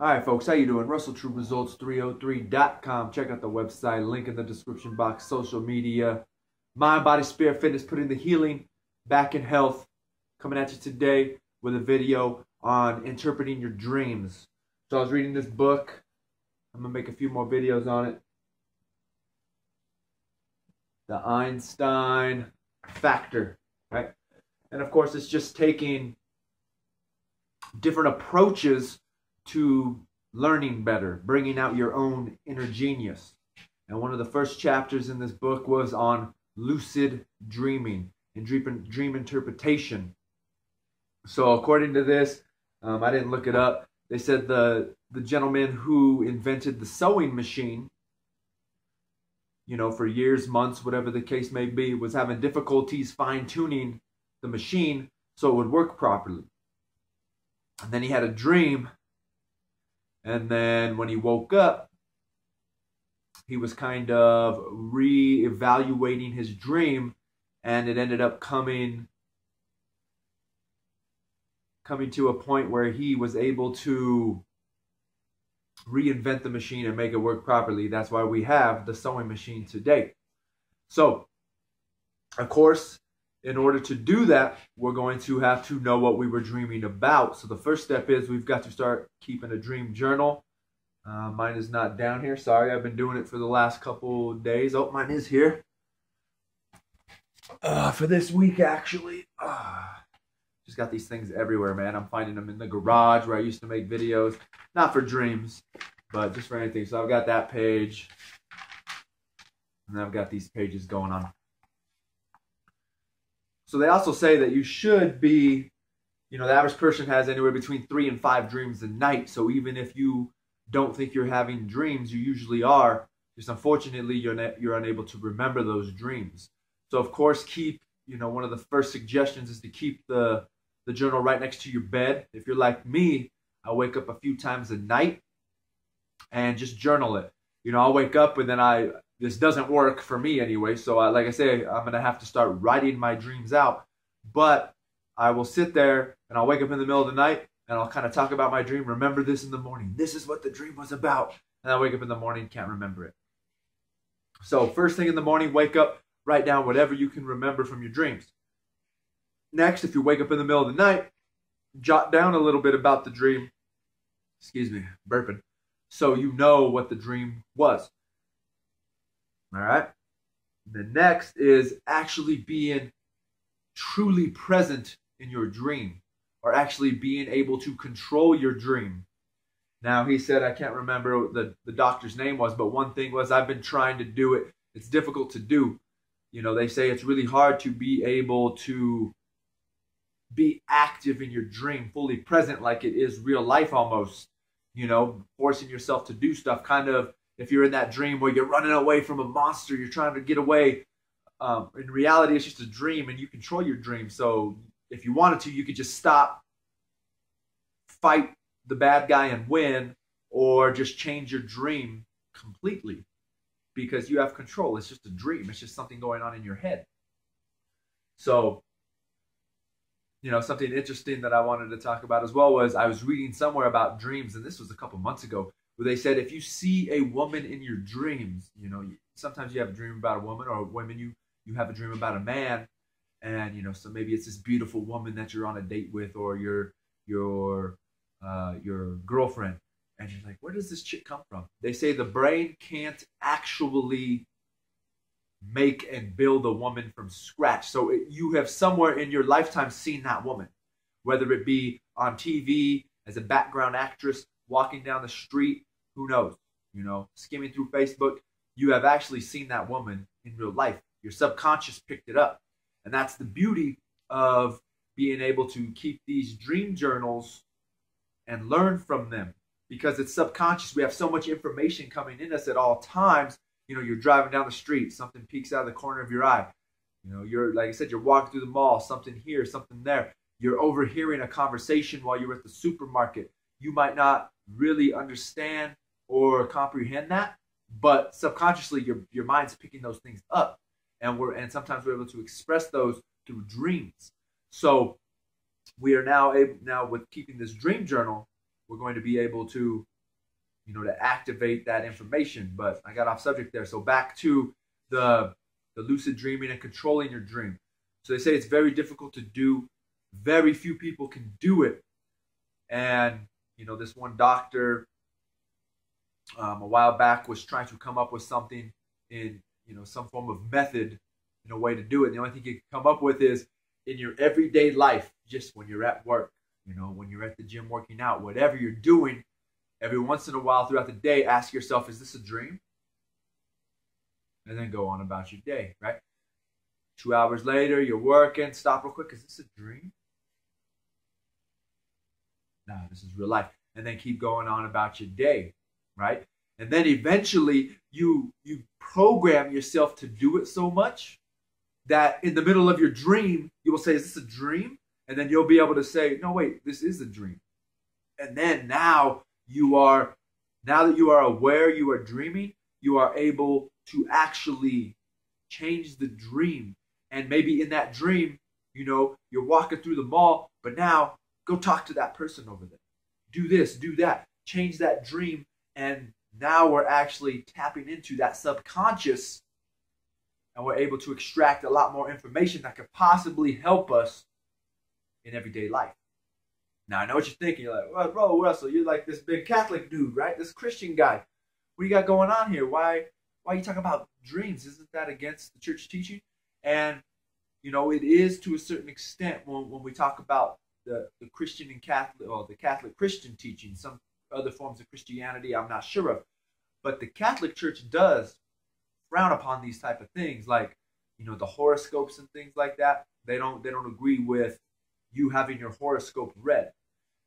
All right, folks, how you doing? RussellTrueResults303.com. Check out the website, link in the description box, social media. Mind, body, spirit, fitness, putting the healing back in health. Coming at you today with a video on interpreting your dreams. So I was reading this book. I'm going to make a few more videos on it. The Einstein factor, right? And of course, it's just taking different approaches to learning better, bringing out your own inner genius. And one of the first chapters in this book was on lucid dreaming and dream interpretation. So according to this, I didn't look it up. They said the gentleman who invented the sewing machine, you know, for years, months, whatever the case may be, was having difficulties fine-tuning the machine so it would work properly. And then he had a dream. And then when he woke up, he was kind of re-evaluating his dream, and it ended up coming to a point where he was able to reinvent the machine and make it work properly. That's why we have the sewing machine today. So, of course, in order to do that, we're going to have to know what we were dreaming about. So the first step is we've got to start keeping a dream journal. Mine is not down here. Sorry, I've been doing it for the last couple days. Oh, mine is here. For this week, actually. Just got these things everywhere, man. I'm finding them in the garage where I used to make videos. Not for dreams, but just for anything. So I've got that page. And I've got these pages going on. So they also say that you should be, you know, the average person has anywhere between 3 and 5 dreams a night. So even if you don't think you're having dreams, you usually are. Just unfortunately, you're unable to remember those dreams. So of course, keep, you know, one of the first suggestions is to keep the journal right next to your bed. If you're like me, I wake up a few times a night and just journal it. You know, I'll wake up and then this doesn't work for me anyway. So like I say, I'm going to have to start writing my dreams out. But I will sit there and I'll wake up in the middle of the night and I'll kind of talk about my dream. Remember this in the morning. This is what the dream was about. And I wake up in the morning, can't remember it. So first thing in the morning, wake up, write down whatever you can remember from your dreams. Next, if you wake up in the middle of the night, jot down a little bit about the dream. Excuse me, burping. So you know what the dream was. All right. The next is actually being truly present in your dream, or actually being able to control your dream. Now, he said, I can't remember what the doctor's name was, but one thing was I've been trying to do it. It's difficult to do. You know, they say it's really hard to be able to be active in your dream, fully present like it is real life almost. You know, forcing yourself to do stuff, kind of, if you're in that dream where you're running away from a monster, you're trying to get away. In reality, it's just a dream and you control your dream. So if you wanted to, you could just stop, fight the bad guy and win, or just change your dream completely because you have control. It's just a dream. It's just something going on in your head. So, you know, something interesting that I wanted to talk about as well was I was reading somewhere about dreams, and this was a couple months ago, where they said if you see a woman in your dreams, you know, sometimes you have a dream about a woman, or women, you have a dream about a man, and, you know, so maybe it's this beautiful woman that you're on a date with, or your girlfriend, and you're like, where does this chick come from? They say the brain can't actually make and build a woman from scratch. So you have somewhere in your lifetime seen that woman, whether it be on TV, as a background actress, walking down the street, who knows, you know, skimming through Facebook, you have actually seen that woman in real life. Your subconscious picked it up. And that's the beauty of being able to keep these dream journals and learn from them, because it's subconscious. We have so much information coming in us at all times. You know, you're driving down the street, something peeks out of the corner of your eye. You know, you're, like I said, you're walking through the mall, something here, something there. You're overhearing a conversation while you're at the supermarket. You might not really understand or comprehend that, but subconsciously your mind's picking those things up, and sometimes we're able to express those through dreams. So we are now with keeping this dream journal, we're going to be able to to activate that information. But I got off subject there. So back to the lucid dreaming and controlling your dream. So they say it's very difficult to do. Very few people can do it. And, this one doctor a while back was trying to come up with something in, some form of method, a way to do it. And the only thing you can come up with is in your everyday life, just when you're at work, when you're at the gym working out, whatever you're doing, every once in a while throughout the day, ask yourself, is this a dream? And then go on about your day, right? 2 hours later, you're working, stop real quick. Is this a dream? No, this is real life. And then keep going on about your day, right? And then eventually you program yourself to do it so much that in the middle of your dream, you will say, is this a dream? And then you'll be able to say, no, wait, this is a dream. And then now that you are aware you are dreaming, you are able to actually change the dream. And maybe in that dream, you're walking through the mall, but now go talk to that person over there. Do this, do that, change that dream. And now we're actually tapping into that subconscious, and we're able to extract a lot more information that could possibly help us in everyday life. Now, I know what you're thinking. You're like, well, bro, Russell, you're like this big Catholic dude, right? This Christian guy. What do you got going on here? Why are you talking about dreams? Isn't that against the church teaching? And, it is to a certain extent when we talk about the Christian and Catholic, or the Catholic Christian teaching, some other forms of Christianity I'm not sure of. But the Catholic Church does frown upon these type of things, like, the horoscopes and things like that. They don't agree with you having your horoscope read.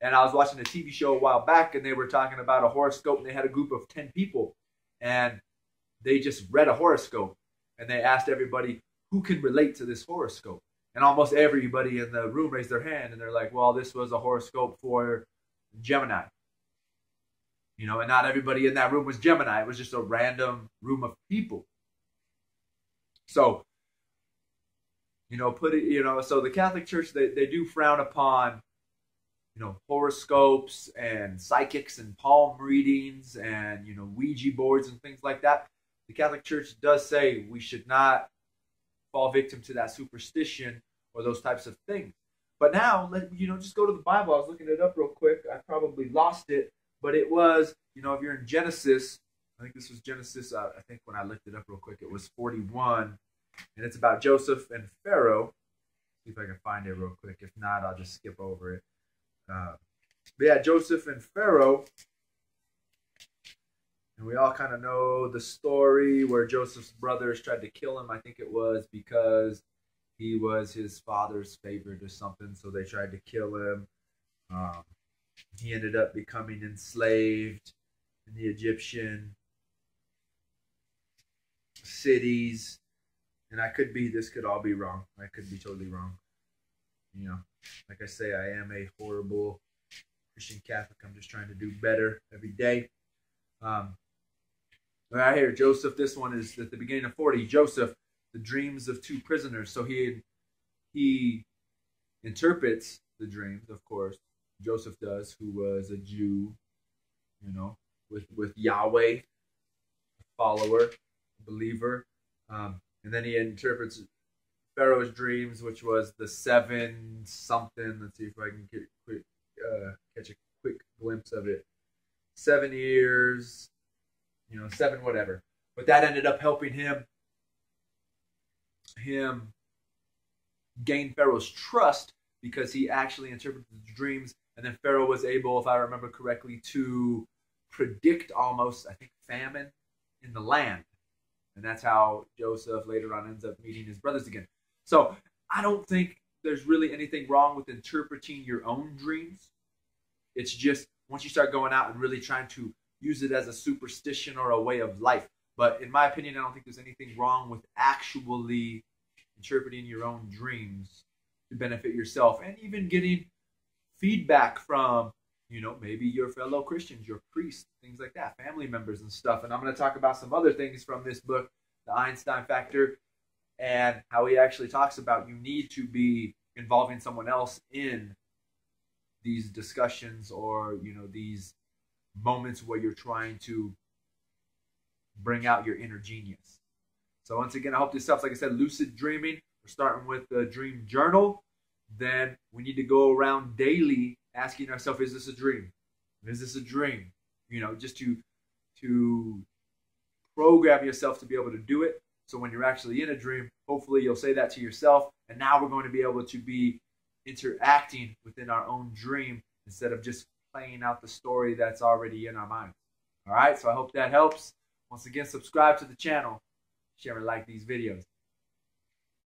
And I was watching a TV show a while back, and they were talking about a horoscope, and they had a group of 10 people, and they just read a horoscope, and they asked everybody who can relate to this horoscope. And almost everybody in the room raised their hand, and they're like, well, this was a horoscope for Gemini. And not everybody in that room was Gemini. It was just a random room of people. So, so the Catholic Church, they do frown upon, horoscopes and psychics and palm readings and, Ouija boards and things like that. The Catholic Church does say we should not fall victim to that superstition or those types of things. But now, just go to the Bible. I was looking it up real quick. I probably lost it. But it was, if you're in Genesis, I think this was Genesis, I think when I looked it up real quick, it was 41. And it's about Joseph and Pharaoh. See if I can find it real quick. If not, I'll just skip over it. But yeah, Joseph and Pharaoh. And we all kind of know the story where Joseph's brothers tried to kill him. I think it was because he was his father's favorite or something. So they tried to kill him. He ended up becoming enslaved in the Egyptian cities. And this could all be wrong. I could be totally wrong. Like I say, I am a horrible Christian Catholic. I'm just trying to do better every day. Right here, Joseph, this one is at the beginning of 40. Joseph, the dreams of two prisoners. So he interprets the dreams, of course. Joseph does, who was a Jew, with Yahweh, a follower, a believer. And then he interprets Pharaoh's dreams, which was the 7 something. Let's see if I can catch a quick glimpse of it. 7 years, 7 whatever. But that ended up helping him gain Pharaoh's trust, because he actually interpreted the dreams. And then Pharaoh was able, if I remember correctly, to predict almost, I think, famine in the land. And that's how Joseph later on ends up meeting his brothers again. So I don't think there's really anything wrong with interpreting your own dreams. It's just once you start going out and really trying to use it as a superstition or a way of life. But in my opinion, I don't think there's anything wrong with actually interpreting your own dreams to benefit yourself, and even getting feedback from, maybe your fellow Christians, your priests, things like that, family members and stuff. And I'm going to talk about some other things from this book, The Einstein Factor, and how he actually talks about you need to be involving someone else in these discussions or, these moments where you're trying to bring out your inner genius. So once again, I hope this helps. Like I said, lucid dreaming. We're starting with the dream journal. Then we need to go around daily asking ourselves, is this a dream? Is this a dream? You know, just to program yourself to be able to do it. So when you're actually in a dream, hopefully you'll say that to yourself. And now we're going to be able to be interacting within our own dream instead of just playing out the story that's already in our mind. All right, so I hope that helps. Once again, subscribe to the channel, share and like these videos.